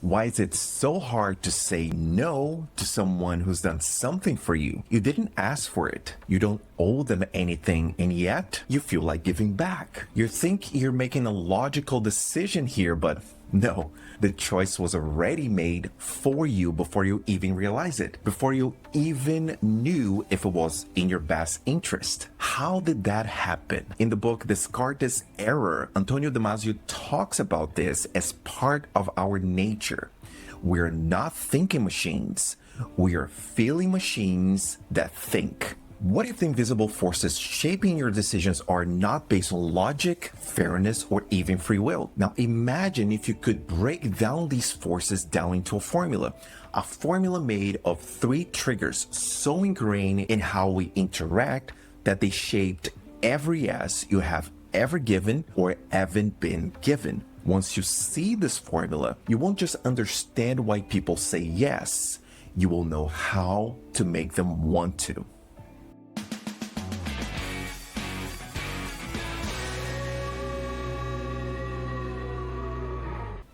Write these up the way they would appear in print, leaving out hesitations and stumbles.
Why is it so hard to say no to someone who's done something for you? You didn't ask for it. You don't owe them anything, and yet you feel like giving back. You think you're making a logical decision here, but no, the choice was already made for you before you even realized it, before you even knew if it was in your best interest. How did that happen? In the book Discard This Error, Antonio Damasio talks about this as part of our nature. We're not thinking machines. We are feeling machines that think. What if the invisible forces shaping your decisions are not based on logic, fairness, or even free will? Now imagine if you could break down these forces down into a formula made of 3 triggers so ingrained in how we interact that they shaped every yes you have ever given or haven't been given. Once you see this formula, you won't just understand why people say yes, you will know how to make them want to.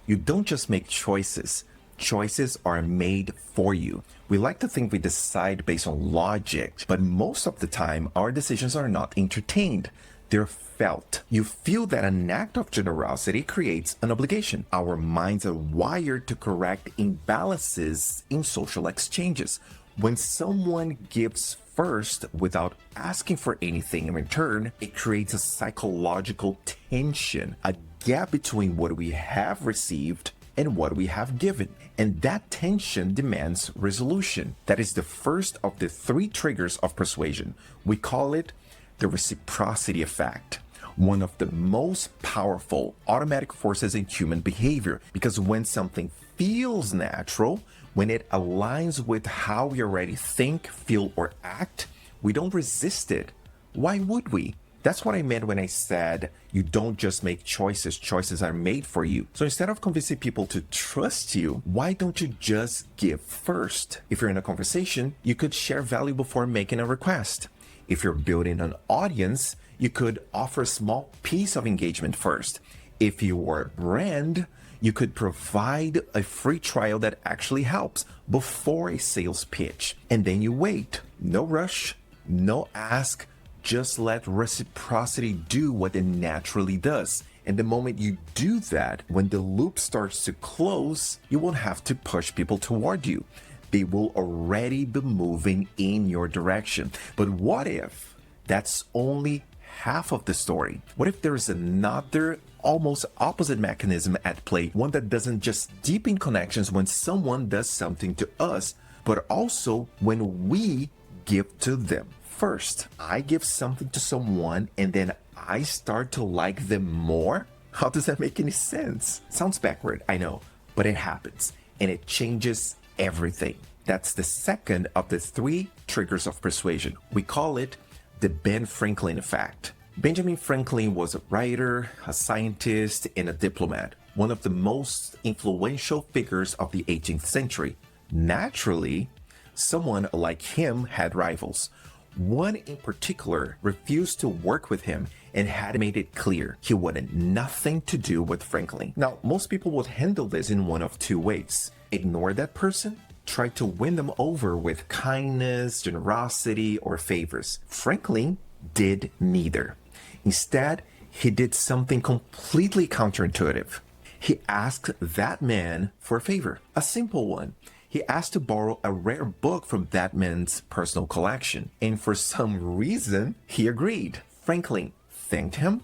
You don't just make choices. Choices are made for you. We like to think we decide based on logic, but most of the time, our decisions are not entertained. They're felt. You feel that an act of generosity creates an obligation. Our minds are wired to correct imbalances in social exchanges. When someone gives first without asking for anything in return, it creates a psychological tension, a gap between what we have received and what we have given. And that tension demands resolution. That is the first of the 3 triggers of persuasion. We call it the Reciprocity Effect, one of the most powerful automatic forces in human behavior. Because when something feels natural, when it aligns with how we already think, feel, or act, we don't resist it. Why would we? That's what I meant when I said you don't just make choices, choices are made for you. So instead of convincing people to trust you, why don't you just give first? If you're in a conversation, you could share value before making a request. If you're building an audience, you could offer a small piece of engagement first. If you are a brand, you could provide a free trial that actually helps before a sales pitch. And then you wait. No rush, no ask. Just let reciprocity do what it naturally does. And the moment you do that, when the loop starts to close, you won't have to push people toward you. They will already be moving in your direction. But what if that's only half of the story? What if there's another almost opposite mechanism at play, one that doesn't just deepen connections when someone does something to us, but also when we give to them? First, I give something to someone and then I start to like them more? How does that make any sense? Sounds backward, I know, but it happens and it changes everything. That's the second of the 3 triggers of persuasion. We call it the Ben Franklin effect. Benjamin Franklin was a writer, a scientist, and a diplomat, one of the most influential figures of the 18th century. Naturally, someone like him had rivals. One in particular refused to work with him and had made it clear he wanted nothing to do with Franklin. Now, most people would handle this in one of 2 ways. Ignore that person, try to win them over with kindness, generosity, or favors. Franklin did neither. Instead, he did something completely counterintuitive. He asked that man for a favor, a simple one. He asked to borrow a rare book from that man's personal collection, and for some reason, he agreed. Franklin thanked him,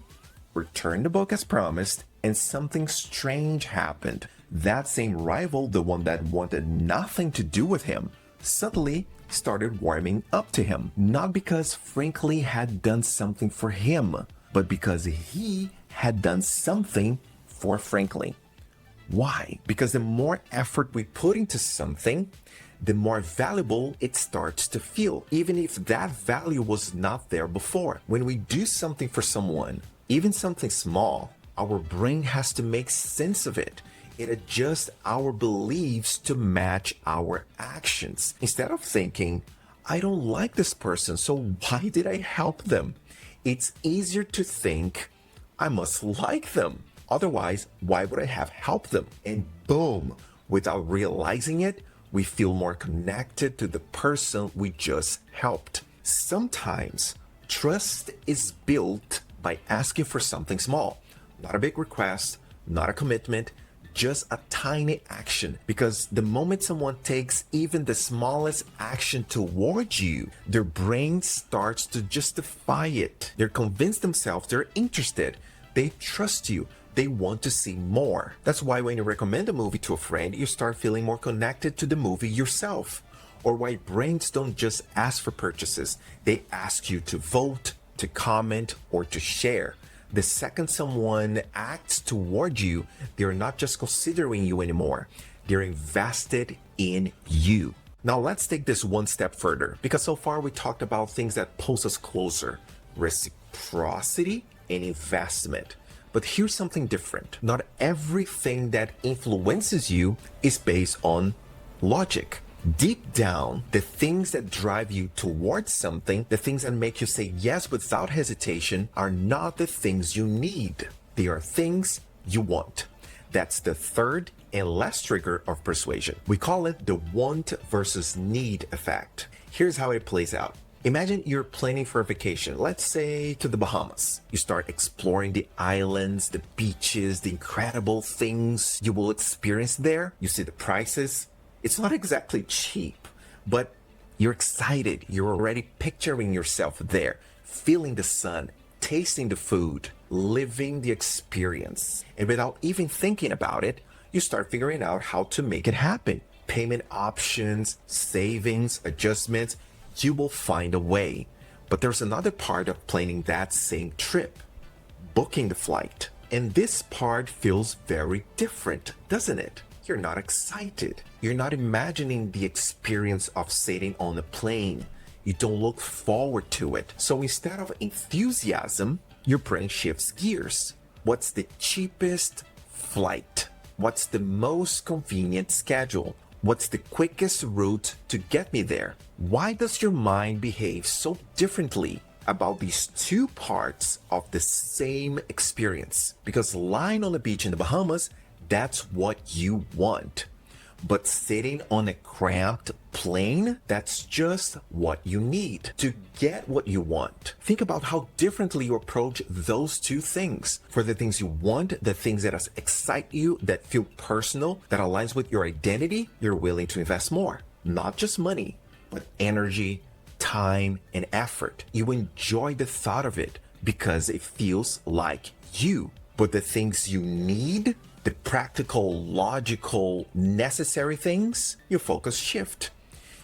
returned the book as promised, and something strange happened. That same rival, the one that wanted nothing to do with him, suddenly started warming up to him, not because Franklin had done something for him, but because he had done something for Franklin. Why? Because the more effort we put into something, the more valuable it starts to feel, even if that value was not there before. When we do something for someone, even something small, our brain has to make sense of it. It adjusts our beliefs to match our actions. Instead of thinking, I don't like this person, so why did I help them? It's easier to think, I must like them. Otherwise, why would I have helped them? And boom, Without realizing it, we feel more connected to the person we just helped. Sometimes trust is built by asking for something small, not a big request, not a commitment, just a tiny action. Because the moment someone takes even the smallest action towards you, their brain starts to justify it. They're convinced themselves they're interested. They trust you. They want to see more. That's why when you recommend a movie to a friend, you start feeling more connected to the movie yourself. Or why brands don't just ask for purchases. They ask you to vote, to comment, or to share. The second someone acts toward you, they're not just considering you anymore. They're invested in you. Now let's take this one step further, because so far we talked about things that pulls us closer: reciprocity and investment. But here's something different. Not everything that influences you is based on logic. Deep down, the things that drive you towards something, the things that make you say yes without hesitation, are not the things you need. They are things you want. That's the third and last trigger of persuasion. We call it the want versus need effect. Here's how it plays out. Imagine you're planning for a vacation, let's say to the Bahamas. You start exploring the islands, the beaches, the incredible things you will experience there. You see the prices. It's not exactly cheap, but you're excited. You're already picturing yourself there, feeling the sun, tasting the food, living the experience. And without even thinking about it, you start figuring out how to make it happen. Payment options, savings, adjustments, you will find a way. But there's another part of planning that same trip: booking the flight. And this part feels very different, doesn't it? You're not excited. You're not imagining the experience of sitting on a plane. You don't look forward to it. So instead of enthusiasm, your brain shifts gears. What's the cheapest flight? What's the most convenient schedule? What's the quickest route to get me there? Why does your mind behave so differently about these two parts of the same experience? Because lying on the beach in the Bahamas, that's what you want. But sitting on a cramped plane, that's just what you need to get what you want. Think about how differently you approach those two things. For the things you want, the things that excite you, that feel personal, that aligns with your identity, you're willing to invest more. Not just money, but energy, time, and effort. You enjoy the thought of it because it feels like you. But the things you need, the practical, logical, necessary things, your focus shift.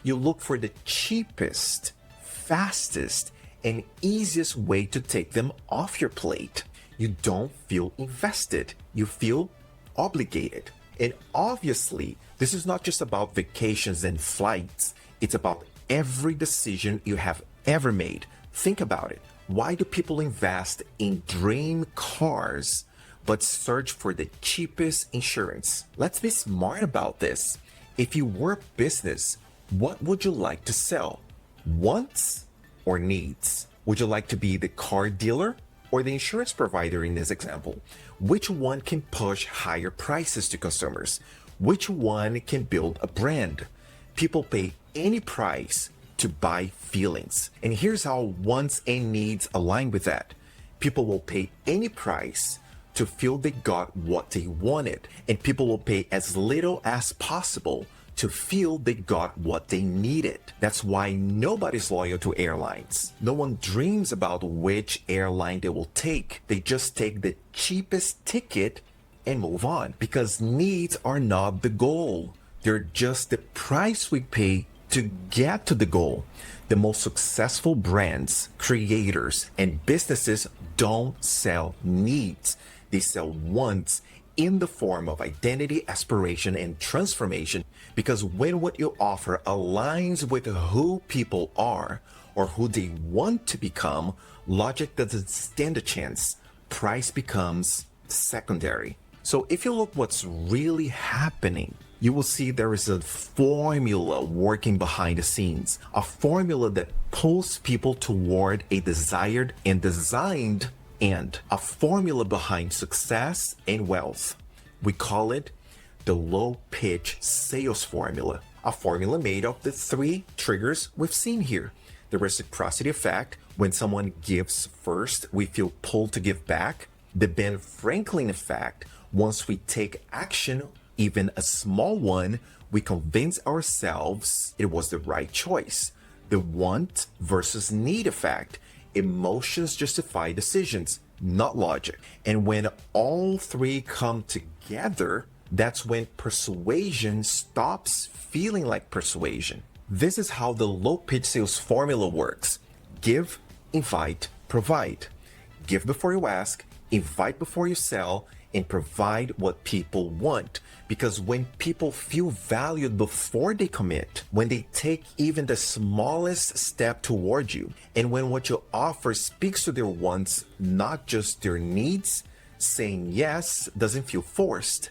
You look for the cheapest, fastest, and easiest way to take them off your plate. You don't feel invested. You feel obligated. And obviously, this is not just about vacations and flights. It's about every decision you have ever made. Think about it. Why do people invest in dream cars but search for the cheapest insurance? Let's be smart about this. If you were a business, what would you like to sell? Wants or needs? Would you like to be the car dealer or the insurance provider in this example? Which one can push higher prices to consumers? Which one can build a brand? People pay any price to buy feelings. And here's how wants and needs align with that. People will pay any price to feel they got what they wanted, and people will pay as little as possible to feel they got what they needed. That's why nobody's loyal to airlines. No one dreams about which airline they will take. They just take the cheapest ticket and move on, because needs are not the goal. They're just the price we pay to get to the goal. The most successful brands, creators, and businesses don't sell needs. They sell wants in the form of identity, aspiration, and transformation. Because when what you offer aligns with who people are or who they want to become, logic doesn't stand a chance. Price becomes secondary. So if you look what's really happening, you will see there is a formula working behind the scenes, a formula that pulls people toward a desired and designed end, a formula behind success and wealth. We call it the low pitch sales formula, a formula made of the 3 triggers we've seen here. The reciprocity effect, when someone gives first, we feel pulled to give back. The Ben Franklin effect, once we take action, even a small one, we convince ourselves it was the right choice. The want versus need effect, emotions justify decisions, not logic. And when all 3 come together, that's when persuasion stops feeling like persuasion. This is how the low pitch sales formula works. Give, invite, provide. Give before you ask, invite before you sell, and provide what people want. Because when people feel valued before they commit, when they take even the smallest step toward you, and when what you offer speaks to their wants, not just their needs, saying yes doesn't feel forced.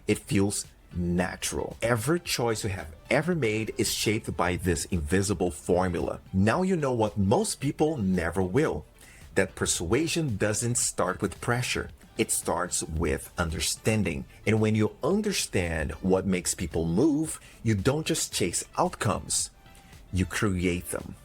It feels natural. Every choice you have ever made is shaped by this invisible formula. Now you know what most people never will. That persuasion doesn't start with pressure. It starts with understanding. And when you understand what makes people move, you don't just chase outcomes, you create them.